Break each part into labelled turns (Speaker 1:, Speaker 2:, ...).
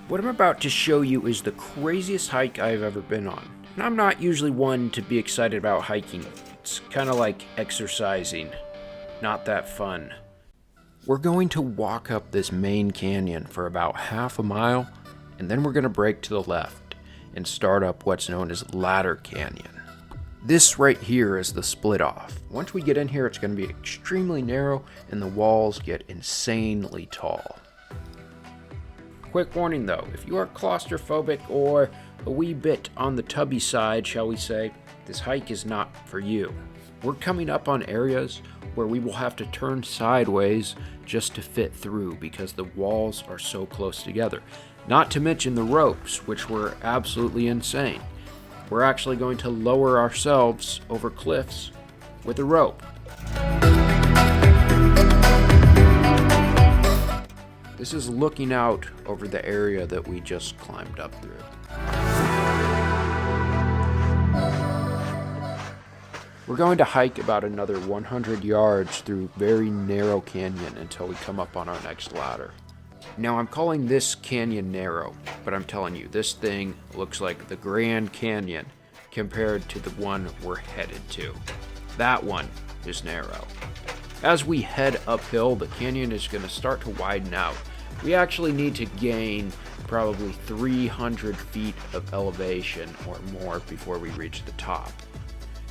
Speaker 1: What I'm about to show you is the craziest hike I've ever been on. And I'm not usually one to be excited about hiking. It's kind of like exercising. Not that fun. We're going to walk up this main canyon for about half a mile, and then we're going to break to the left and start up what's known as Ladder Canyon. This right here is the split off. Once we get in here, it's going to be extremely narrow and the walls get insanely tall. Quick warning though, if you are claustrophobic or a wee bit on the tubby side, shall we say, this hike is not for you. We're coming up on areas where we will have to turn sideways just to fit through because the walls are so close together. Not to mention the ropes, which were absolutely insane. We're actually going to lower ourselves over cliffs with a rope. This is looking out over the area that we just climbed up through. We're going to hike about another 100 yards through very narrow canyon until we come up on our next ladder. Now I'm calling this canyon narrow, but I'm telling you, this thing looks like the Grand Canyon compared to the one we're headed to. That one is narrow. As we head uphill, the canyon is going to start to widen out. We actually need to gain probably 300 feet of elevation or more before we reach the top.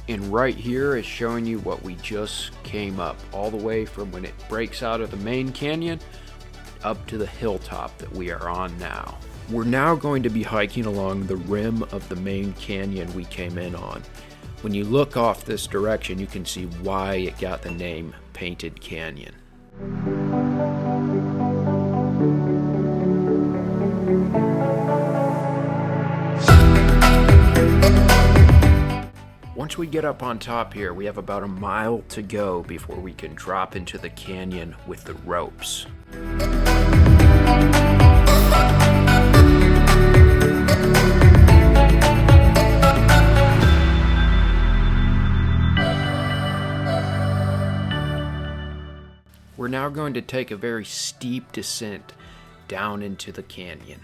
Speaker 1: And right here is showing you what we just came up, all the way from when it breaks out of the main canyon up to the hilltop that we are on now. We're now going to be hiking along the rim of the main canyon we came in on. When you look off this direction, you can see why it got the name Painted Canyon. Once we get up on top here, we have about a mile to go before we can drop into the canyon with the ropes. We're now going to take a very steep descent down into the canyon.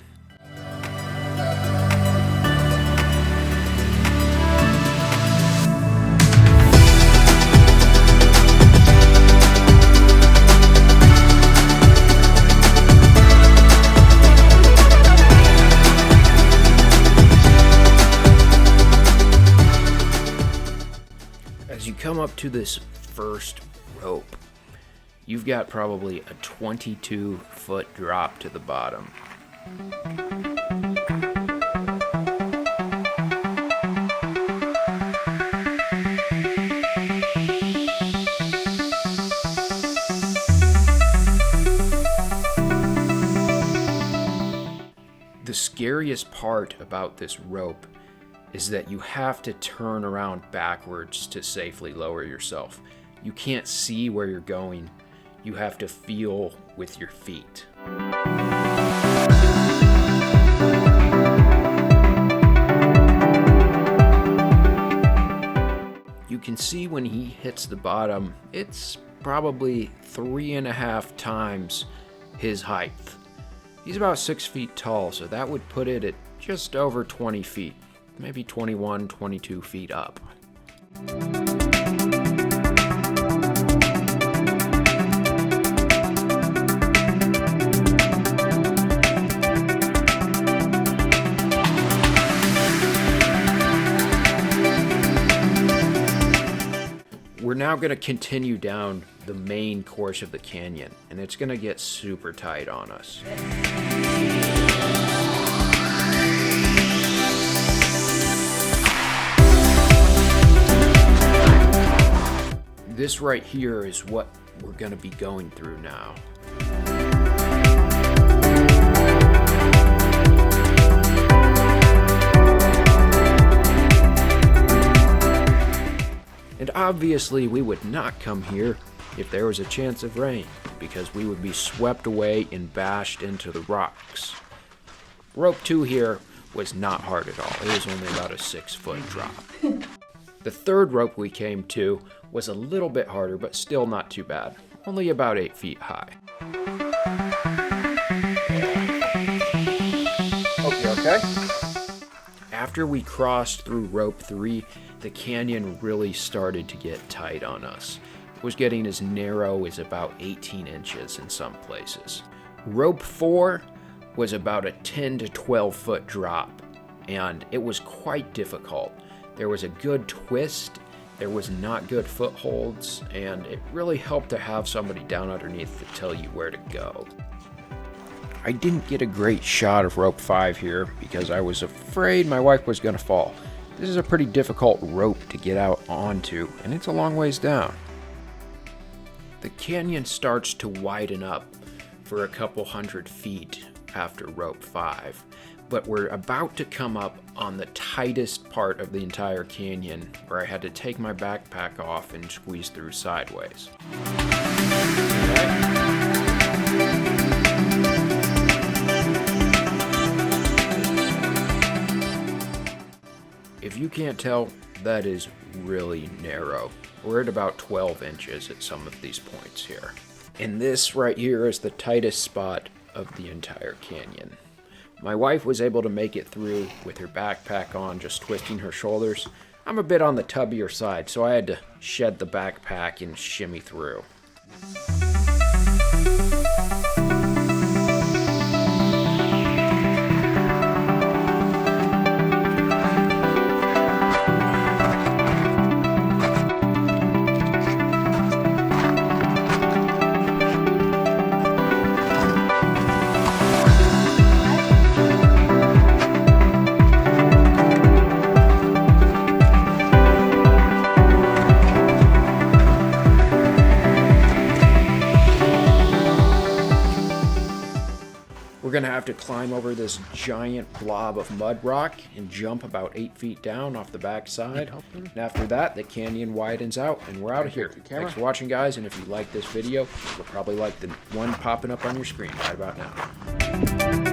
Speaker 1: As you come up to this first rope, you've got probably a 22-foot drop to the bottom. The scariest part about this rope is that you have to turn around backwards to safely lower yourself. You can't see where you're going. You have to feel with your feet. You can see when he hits the bottom, it's probably 3.5 times his height. He's about 6 feet tall, so that would put it at just over 20 feet, maybe 21, 22 feet up. We're now going to continue down the main course of the canyon, and it's going to get super tight on us. This right here is what we're going to be going through now. And obviously we would not come here if there was a chance of rain, because we would be swept away and bashed into the rocks. Rope 2 here was not hard at all. It was only about a 6-foot drop. The third rope we came to was a little bit harder, but still not too bad. Only about 8 feet high. Okay. After we crossed through rope 3, the canyon really started to get tight on us. It was getting as narrow as about 18 inches in some places. Rope 4 was about a 10 to 12 foot drop, and it was quite difficult. There was a good twist, there was not good footholds, and it really helped to have somebody down underneath to tell you where to go. I didn't get a great shot of rope 5 here because I was afraid my wife was going to fall. This is a pretty difficult rope to get out onto, and it's a long ways down. The canyon starts to widen up for a couple hundred feet after rope 5, but we're about to come up on the tightest part of the entire canyon where I had to take my backpack off and squeeze through sideways. Okay. If you can't tell, that is really narrow. We're at about 12 inches at some of these points here. And this right here is the tightest spot of the entire canyon. My wife was able to make it through with her backpack on, just twisting her shoulders. I'm a bit on the tubbier side, so I had to shed the backpack and shimmy through. We're going to have to climb over this giant blob of mud rock and jump about 8 feet down off the back side. And after that, the canyon widens out and we're out of here. Thanks for watching, guys, and if you like this video, you'll probably like the one popping up on your screen right about now.